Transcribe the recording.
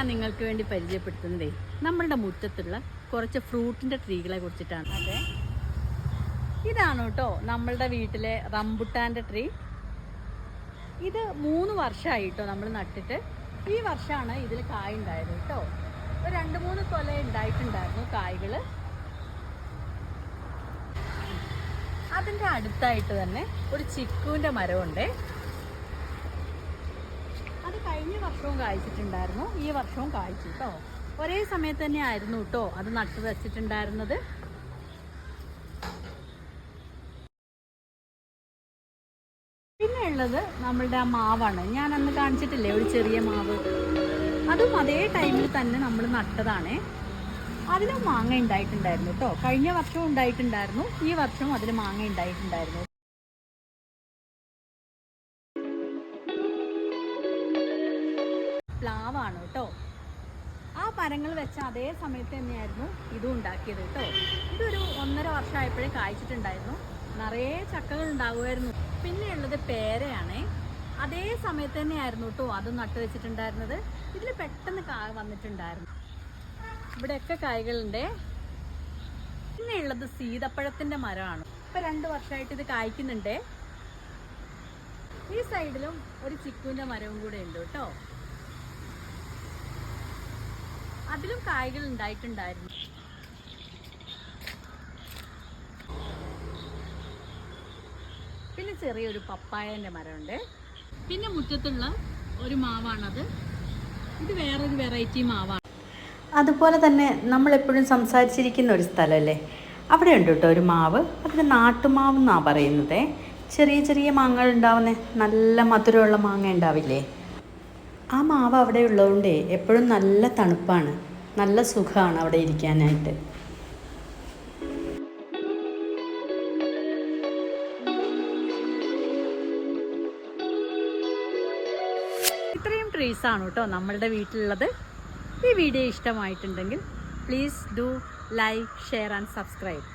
ഞാൻ നിങ്ങൾക്ക് വേണ്ടി പരിചയപ്പെടുത്തുന്നതേ നമ്മളുടെ മുറ്റത്തുള്ള കുറച്ച് ഫ്രൂട്ടിൻ്റെ ട്രീകളെ കുറിച്ചിട്ടാണ്. അതെ, ഇതാണ് കേട്ടോ നമ്മളുടെ വീട്ടിലെ റംബുട്ടാൻ്റെ ട്രീ. ഇത് 3 വർഷമായി കേട്ടോ നമ്മൾ നട്ടിട്ട്. ഈ വർഷമാണ് ഇതിൽ കായ ഉണ്ടായത് കേട്ടോ. ഒരു 2-3 കൊല ഉണ്ടായിട്ടുണ്ടായിരുന്നു കായ്കൾ. അതിൻ്റെ അടുത്തായിട്ട് തന്നെ ഒരു ചിക്കുവിൻ്റെ മരമുണ്ട്. അത് കഴിഞ്ഞ വർഷവും കായ്ച്ചിട്ടുണ്ടായിരുന്നു, ഈ വർഷവും കായ്ച്ചു കേട്ടോ. ഒരേ സമയത്ത് തന്നെ ആയിരുന്നു കേട്ടോ അത് നട്ടു വെച്ചിട്ടുണ്ടായിരുന്നത്. പിന്നെ ഉള്ളത് നമ്മളുടെ ആ മാവാണ്. ഞാൻ അന്ന് കാണിച്ചിട്ടില്ലേ ഒരു ചെറിയ മാവ്, അതും അതേ ടൈമിൽ തന്നെ നമ്മൾ നട്ടതാണേ. അതിലും മാങ്ങ ഉണ്ടായിട്ടുണ്ടായിരുന്നു കേട്ടോ. കഴിഞ്ഞ വർഷവും ഉണ്ടായിട്ടുണ്ടായിരുന്നു, ഈ വർഷവും അതിൽ മാങ്ങ ഉണ്ടായിട്ടുണ്ടായിരുന്നു. പ്ലാവാണ് കേട്ടോ. ആ മരങ്ങൾ വെച്ച അതേ സമയത്ത് തന്നെയായിരുന്നു ഇതും ഉണ്ടാക്കിയത് കേട്ടോ. ഇതൊരു 1.5 വർഷമായപ്പോഴേ കായ്ച്ചിട്ടുണ്ടായിരുന്നു. നിറയെ ചക്കകൾ ഉണ്ടാകുമായിരുന്നു. പിന്നെ ഉള്ളത് പേരയാണേ. അതേ സമയത്ത് തന്നെയായിരുന്നു കേട്ടോ അത് നട്ടു വെച്ചിട്ടുണ്ടായിരുന്നത്. ഇതിൽ പെട്ടെന്ന് കായ വന്നിട്ടുണ്ടായിരുന്നു. ഇവിടെയൊക്കെ കായ്കളുണ്ട്. പിന്നെ ഉള്ളത് സീതപ്പഴത്തിൻ്റെ മരമാണ്. ഇപ്പം 2 വർഷമായിട്ട് ഇത് കായ്ക്കുന്നുണ്ട്. ഈ സൈഡിലും ഒരു ചിക്കുവിൻ്റെ മരവും കൂടെ ഉണ്ട് കേട്ടോ. അതിലും കായ്കൾ ഉണ്ടായിട്ടുണ്ടായിരുന്നു. പിന്നെ ചെറിയൊരു പപ്പായൻ്റെ മരമുണ്ട്. പിന്നെ മുറ്റത്തുള്ള ഒരു മാവാണത്. ഇത് വേറൊരു വെറൈറ്റി മാവാണ്. അതുപോലെ തന്നെ നമ്മളെപ്പോഴും സംസാരിച്ചിരിക്കുന്ന ഒരു സ്ഥലമല്ലേ, അവിടെ ഉണ്ട് കേട്ടോ ഒരു മാവ്. അതിന് നാട്ടുമാവ് എന്നാണ് പറയുന്നത്. ചെറിയ ചെറിയ മാങ്ങകൾ ഉണ്ടാവുന്നേ, നല്ല മധുരമുള്ള മാങ്ങ ഉണ്ടാവില്ലേ, ആ മാവ് അവിടെ ഉള്ളതുകൊണ്ട് എപ്പോഴും നല്ല തണുപ്പാണ്, നല്ല സുഖമാണ് അവിടെ ഇരിക്കാനായിട്ട്. ഇത്രയും ട്രീസാണ് കേട്ടോ നമ്മളുടെ വീട്ടിലുള്ളത്. ഈ വീഡിയോ ഇഷ്ടമായിട്ടുണ്ടെങ്കിൽ please do like, share and subscribe.